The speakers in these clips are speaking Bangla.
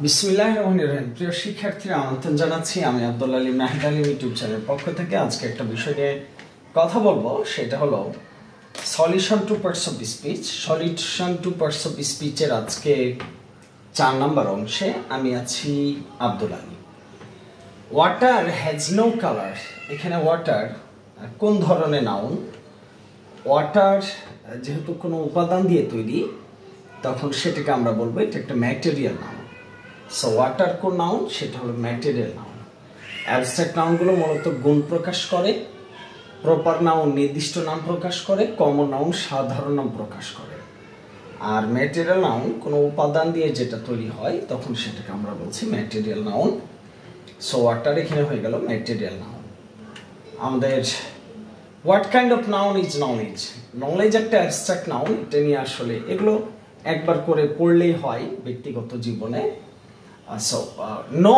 বিসমিল্লাহির রহমানির রহিম। প্রিয় শিক্ষার্থীরা, আমন্ত্রণ জানাচ্ছি আমি আব্দুল আলী নাহিদ আলী ইউটিউব চ্যানেলের পক্ষ থেকে। আজকে একটা বিষয় নিয়ে কথা বলবো, সেটা হলো solution to parts of speech. Solution to parts of স্পিচের আজকে 4 নম্বর অংশে আমি আছি Abdul Ali. Water has no colour. এখানে ওয়াটার কোন ধরনের নাউন? ওয়াটার যেহেতু কোনো উপাদান দিয়ে তৈরি, তখন সেটাকে আমরা বলবো এটা একটা ম্যাটেরিয়াল নাউন। সো ওয়াটার কোন নাউন? সেটা হলো ম্যাটেরিয়াল নাউন। অ্যাবস্ট্রাক্ট নাউনগুলো মূলত গুণ প্রকাশ করে, প্রপার নাউন নির্দিষ্ট নাম প্রকাশ করে, কমন নাউন সাধারণ নাম প্রকাশ করে। আর ম্যাটেরিয়াল নাউন কোনো উপাদান দিয়ে যেটা তৈরি হয়, তখন সেটাকে আমরা বলছি ম্যাটেরিয়াল নাউন। সো ওয়াটার এখানে হয়ে গেল ম্যাটেরিয়াল নাউন। আমাদের what kind of noun is knowledge. Knowledge একটা অ্যাবস্ট্রাক্ট নাউন। এটা নিয়ে আসলে এগুলো একবার করে পড়লেই হয় ব্যক্তিগত জীবনে। নো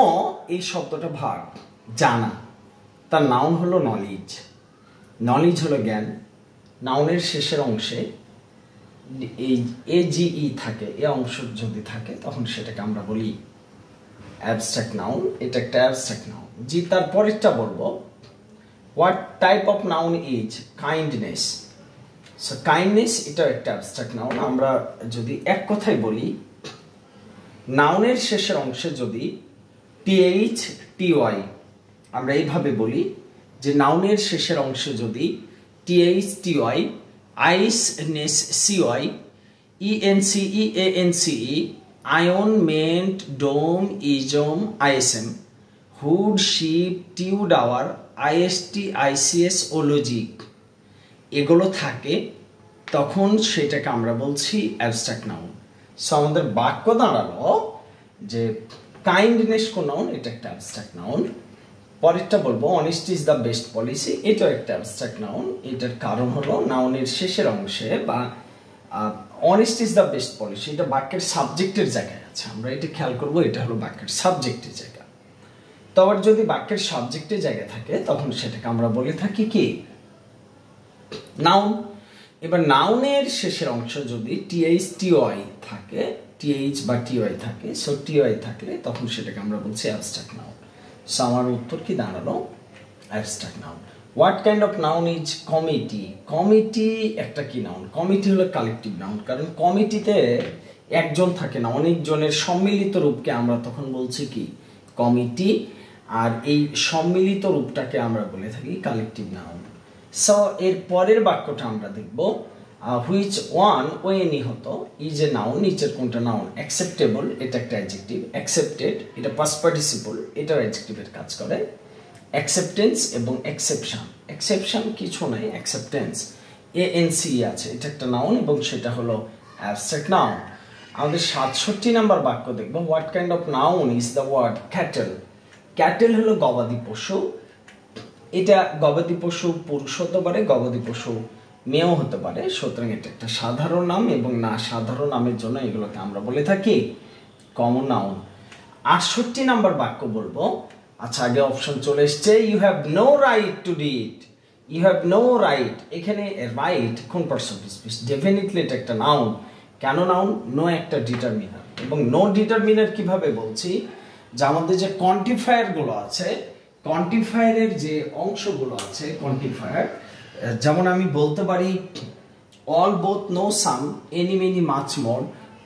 এই শব্দটা ভাগ জানা, তার নাউন হলো নলেজ। নলেজ হলো জ্ঞান। নাউনের শেষের অংশে এই এজিই থাকে, এ অংশ যদি থাকে তখন সেটাকে আমরা বলি অ্যাবস্ট্রাক্ট নাউন। এটা একটা অ্যাবস্ট্রাক্ট নাউন। জি, তারপরেরটা বলবো, what type of noun is kindness. So kindness এটা একটা অ্যাবস্ট্রাক্ট নাউন। আমরা যদি এক কথায় বলি, নাউনের শেষের অংশে যদি টিএইচ টিওয়াই, আমরা এইভাবে বলি যে নাউনের শেষের অংশে যদি TH TY, ice ness CY, ENCE ANCE, ion ment dom ism ISM, hood ship tude our IST ICS ওলজিক, এগুলো থাকে, তখন সেটাকে আমরা বলছি অ্যাবস্ট্রাক্ট নাউন। সো আমাদের বাক্য দাঁড়ালো যে কাইন্ডনেস কোন নাউন? এটা একটা অ্যাবস্ট্রাক্ট নাউন। পরেরটা বলবো honesty is the best policy. এটাও একটা অ্যাবস্ট্রাক্ট নাউন। এটার কারণ হলো নাউনের শেষের অংশে বা honesty is the best policy, এটা বাক্যের সাবজেক্টের জায়গায় আছে। আমরা এটা খেয়াল করবো, এটা হলো বাক্যের সাবজেক্টের জায়গা। তো আবার যদি বাক্যের সাবজেক্টের জায়গায় থাকে, তখন সেটাকে আমরা বলে থাকি কি? নাউন। এবার নাউনের শেষের অংশ যদি টিএইচ টিওয়াই থাকে, টিএইচ বা টিওয়াই থাকে, সো টিওয়াই থাকলে তখন সেটাকে আমরা বলছি অ্যাবস্ট্রাক্ট নাউন। সো আমার উত্তর কি দাঁড়ালো? Abstract noun. What kind of noun is committee. Committee একটা কি নাউন? কমিটি হলো কালেকটিভ নাউন। কারণ কমিটিতে একজন থাকে না, অনেকজনের সম্মিলিত রূপকে আমরা তখন বলছি কি? কমিটি। আর এই সম্মিলিত রূপটাকে আমরা বলে থাকি কালেকটিভ নাউন। সো এর পরের বাক্যটা আমরা দেখব, হুইচ ওয়ান ওয়েনি হতো ইজ এ নাউন। নিচের কোনটা নাউন? অ্যাকসেপ্টেবল, এটা একটা অ্যাডজেক্টিভ। অ্যাকসেপ্টেড এটা পাস্ট পার্টিসিপল, এটাও অ্যাডজেক্টিভের কাজ করে। অ্যাকসেপ্টেন্স এবং এক্সেপশন। এক্সেপশন কিছু নাই, অ্যাকসেপ্টেন্স এএনসি আছে, এটা একটা নাউন এবং সেটা হলো অ্যাবস্ট্রাক্ট নাউন। আমাদের 67 নম্বর বাক্য দেখব, what kind of noun is the word cattle. Cattle হলো গবাদি পশু। এটা গবাদি পশু পুরুষ হতে পারে, গবাদি পশু মেয়েও হতে পারে। সুতরাং এটা একটা সাধারণ নাম এবং না সাধারণ নামের জন্য এগুলোকে আমরা বলে থাকি কমন নাউন। 68 নম্বর বাক্য বলবো। আচ্ছা, আগে অপশন চলে এসছে, you have no right to read. You have no right, এখানে রাইট কোন পার্টস অফ স্পিচ? ডেফিনেটলি এটা একটা নাউন। কেন নাউন? নো একটা ডিটারমিনার। এবং নো ডিটারমিনার কিভাবে বলছি? যে আমাদের যে কোয়ান্টিফায়ার গুলো আছে, কোয়ান্টিফায়ারের যে অংশগুলো আছে, কোয়ান্টিফায়ার, যেমন আমি বলতে পারি all both no some any many much more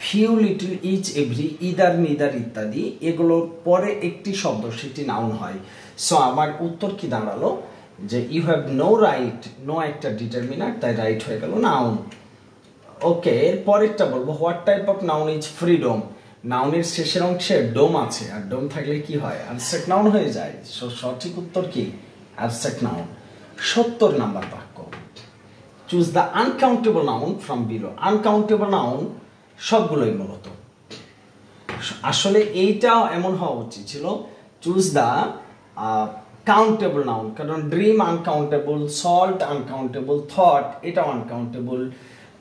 few little each every either neither ইত্যাদি, এগুলোর পরে একটি শব্দ সেটি নাউন হয়। সো আমার উত্তর কি দাঁড়ালো? যে you have no right, no একটা ডিটারমিনার, তাই রাইট হয়ে গেল নাউন। ওকে, এর পরেরটা বলবো, what type of noun is freedom. নাউনের শেষের অংশে ডোম আছে, আর ডোম থাকলে কি হয়? অ্যাবস্ট্রাক্ট নাউন হয়ে যায়। সঠিক উত্তর কি? Abstract noun. 70 নাম্বার বাক্য, choose the uncountable noun from below. Uncountable noun সবগুলোই মূলত, আসলে এইটাও এমন হওয়া উচিত ছিল, চুজ দ্য কাউন্টেবল নাউন। কারণ dream uncountable, salt uncountable, thought এটাও আনকাউন্টেবল।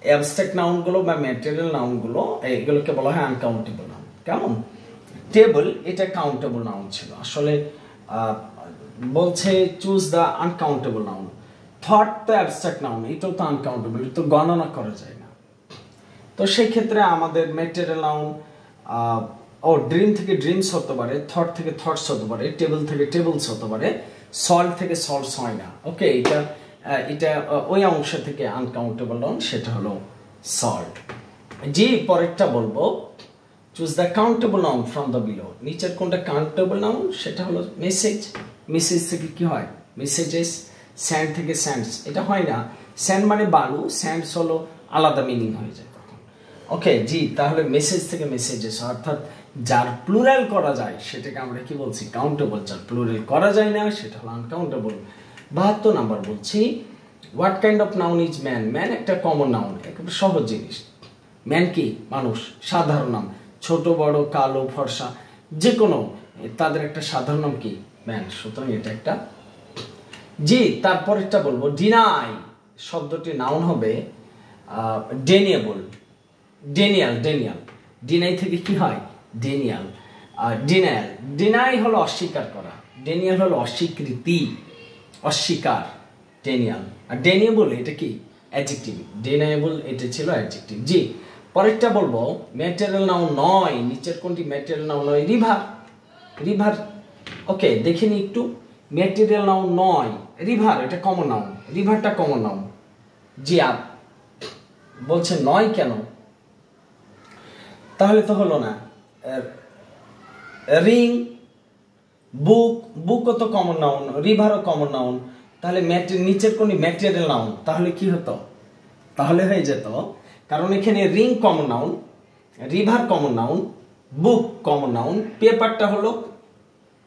অ্যাবস্ট্রাক্ট নাউনগুলো বা ম্যাটেরিয়াল নাউনগুলো এগুলোকে বলা হয় আনকাউন্টেবল নাউন। কেমন? টেবল এটা কাউন্টেবল নাউন ছিল। আসলে বলছে choose the uncountable noun. Thought তো অ্যাবস্ট্রাক্ট নাউন, এটাও তো আনকাউন্টেবল, এটা তো গণনা করা যায় না। তো সেই ক্ষেত্রে আমাদের ম্যাটেরিয়াল নাউন ও ড্রিম থেকে ড্রিমস হতে পারে, থট থেকে থটস হতে পারে, টেবল থেকে টেবলস হতে পারে, সল্ট থেকে সল্টস হয় না। ওকে, এটা ওই অংশ থেকে আনকাউন্টেবল নাউন, সেটা হলো সল্ট। জি, পরেরটা বলবো choose the countable noun from the below. নিচের কোনটা কাউন্টেবল নাউন? সেটা হলো মেসেজ। মেসেজ থেকে কি হয়? মেসেজেস। স্যান্ড থেকে স্যান্ডস, এটা হয় না। স্যান্ড মানে বালু, স্যান্ডস হলো আলাদা মিনিং হয়ে যায় তখন। ওকে জি, তাহলে মেসেজ থেকে মেসেজেস, অর্থাৎ যার প্লুরাল করা যায় সেটাকে আমরা কি বলছি? কাউন্টেবল। যার প্লুরাল করা যায় না সেটা হলো আনকাউন্টেবল। 72 নাম্বার বলছি, what kind of noun is man? Man একটা কমন নাউন, একেবারে সহজ জিনিস। ম্যান কি? মানুষ, সাধারণ নাম। ছোট বড়, কালো ফর্সা, যে কোনো তাদের একটা সাধারণ নাম কি? ম্যান। সুতরাং এটা একটা। জি, তারপরেরটা বলবো ডিনাই শব্দটি নাউন হবে ডেনিয়েবল। ডেনিয়াল। ডিনাই থেকে কি হয়? ডেনিয়াল। ডিনায়াল। ডিনাই হলো অস্বীকার করা, ডেনিয়াল হলো অস্বীকৃতি, অস্বীকার। ডেনিয়াল। আর ডেনিয়েবল এটা কি? অ্যাডজেক্টিভ। ডেনিয়েবল এটা ছিল অ্যাডজেক্টিভ। জি, পরেরটা বলবো ম্যাটেরিয়াল নাউন নয়। নিচের কোনটি ম্যাটেরিয়াল নাউন নয়? রিভার। রিভার। ওকে, দেখিনি একটু। ম্যাটেরিয়াল নাউন নয় রিভার, এটা কমন নাউন। রিভারটা কমন নাউন। জি, আপ বলছেন নয় কেন? তাহলে তো হলো না। রিং, বুক, বুকও তো কমন নাউন, রিভারও কমন নাউন। তাহলে নিচের কোন ম্যাটেরিয়াল নাউন? তাহলে কি হতো? তাহলে হয়ে যেত, কারণ এখানে ring common noun, river common noun, book common noun, পেপারটা হলো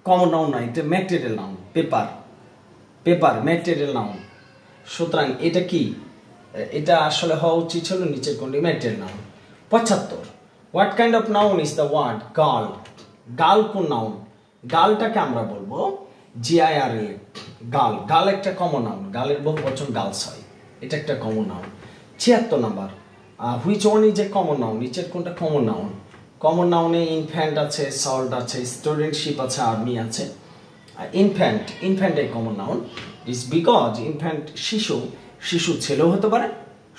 কমন নাউন নয়, এটা material noun. Paper material noun. সুতরাং এটা কি? এটা আসলে হওয়া উচিত ছিল নিচের কোনটি material noun. 75, what kind of noun is the word girl? Girl কোন নাউন? গার্লটাকে আমরা বলবো GIRL, গার্ল। গার্ল একটা কমন নাউন, গার্লের বহু বচন গার্লস হয়, এটা একটা common noun. 76 number, which one is a common noun? নিচের কোনটা কমন নাউন? কমন নাউনে ইনফ্যান্ট আছে, সল্ট আছে, স্টুডেন্টশিপ আছে, আর্মি আছে। Infant a common noun is because infant শিশু ছেলেও হতে পারে,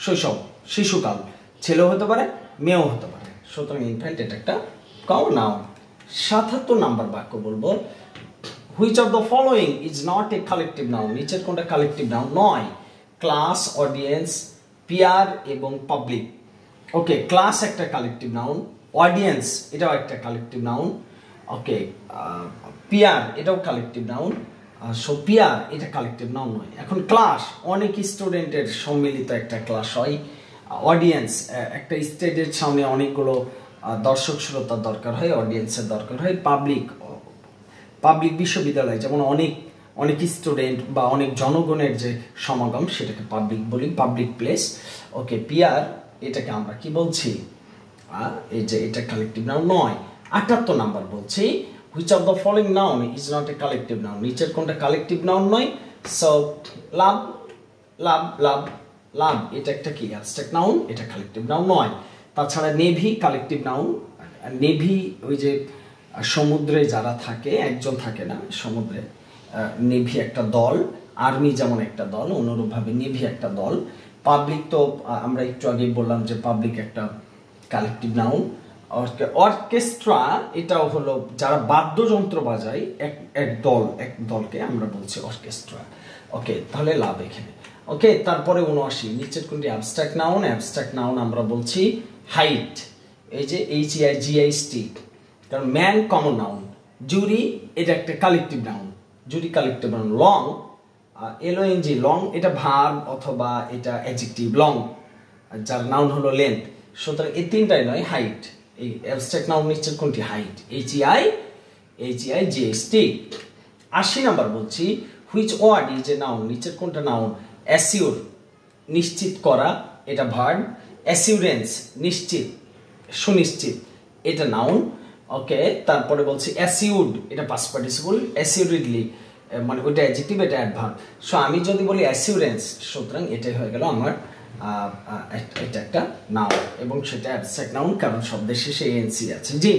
শৈশব শিশুকাল ছেলেও হতে পারে, মেয়েও হতে পারে। সুতরাং ইনফ্যান্ট এটা একটা কমন নাউন। 77 নাম্বার বাক্য বলবো, which of the following is not a collective noun? নিচের কোনটা কালেকটিভ নাউন নয়? ক্লাস, অডিয়েন্স, পিয়ার এবং পাবলিক। ওকে, ক্লাস একটা কালেকটিভ নাউন, অডিয়েন্স এটাও একটা কালেকটিভ নাউন। ওকে, পিয়ার এটাও কালেকটিভ নাউন। সো পিয়ার এটা কালেকটিভ নাউন নয়। এখন ক্লাস অনেক স্টুডেন্টের সম্মিলিত একটা ক্লাস হয়। অডিয়েন্স একটা স্টেজের সামনে অনেকগুলো দর্শক শ্রোতার দরকার হয়, অডিয়েন্সের দরকার হয়। পাবলিক বিশ্ববিদ্যালয় যেমন অনেক স্টুডেন্ট বা অনেক জনগণের যে সমাগম, সেটাকে পাবলিক বলি, পাবলিক প্লেস। ওকে, পিয়ার এটাকে আমরা কি বলছি? এই যে এটা কালেকটিভ নাউন নয়। 78 নাম্বার বলছি, which of the following noun is not a collective noun? নিচের কোনটা কালেকটিভ নাউন নয়? সো লাভ এটা একটা কি? অ্যাবস্ট্রাক্ট নাউন, এটা কালেকটিভ নাউন নয়। তাছাড়া নেভি কালেকটিভ নাউন। নেভি ওই যে সমুদ্রে যারা থাকে, একজন থাকে না সমুদ্রে, নেভি একটা দল, আর্মি যেমন একটা দল, অনুরূপভাবে নেভি একটা দল। পাবলিক তো আমরা একটু আগে বললাম যে পাবলিক একটা কালেকটিভ নাউন। অর্কেস্ট্রা এটাও হলো যারা বাদ্যযন্ত্র বাজায়, এক দলকে আমরা বলছি অর্কেস্ট্রা। ওকে, তাহলে লাভ এখানে। ওকে, তারপরে 79, নিচের কোনটি অ্যাবস্ট্রাক্ট নাউন? অ্যাবস্ট্রাক্ট নাউন আমরা বলছি হাইট, এই যে HEIGHT, কারণ ম্যান কমন নাউন। জুরি এটা একটা কালেকটিভ নাউন, জুরি collective noun. Long, LONG long এটা ভার্ব অথবা এটা অ্যাডজেক্টিভ। লং যার নাউন হলো লেন্থ। সুতরাং এই তিনটাই নয়, হাইট। এই অ্যাবস্ট্রাক্ট নাউন নিচের কোনটি? Height, HEIGHT। 80 নাম্বার বলছি, which word is a noun? নিচের কোনটা নাউন? অ্যাসিওর নিশ্চিত করা, এটা ভার্ব। অ্যাসিউরেন্স নিশ্চিত, সুনিশ্চিত, এটা নাউন। ওকে, তারপরে বলছি অ্যাসিউড এটা পাস্ট পার্টিসিপল, অ্যাসিউরেডলি মানে ওইটা অ্যাডজেক্টিভ, এটা অ্যাডভার্ব। সো আমি যদি বলি অ্যাসিউরেন্স, সুতরাং এটাই হয়ে গেল আমার এটা একটা নাউন, এবং সেটা অ্যাবস্ট্রাক্ট নাউন, কারণ শব্দের শেষে এনসি আছে। জি,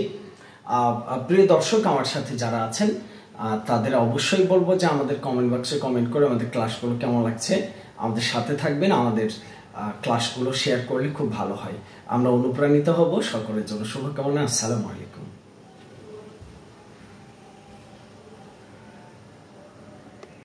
প্রিয় দর্শক, আমার সাথে যারা আছেন তাদের অবশ্যই বলবো যে আমাদের কমেন্ট বক্সে কমেন্ট করে আমাদের ক্লাসগুলো কেমন লাগছে আমাদের সাথে থাকবেন। আমাদের ক্লাসগুলো শেয়ার করলে খুব ভালো হয়, আমরা অনুপ্রাণিত হব। সকলের জন্য শুভকামনা। আসসালামু আলাইকুম।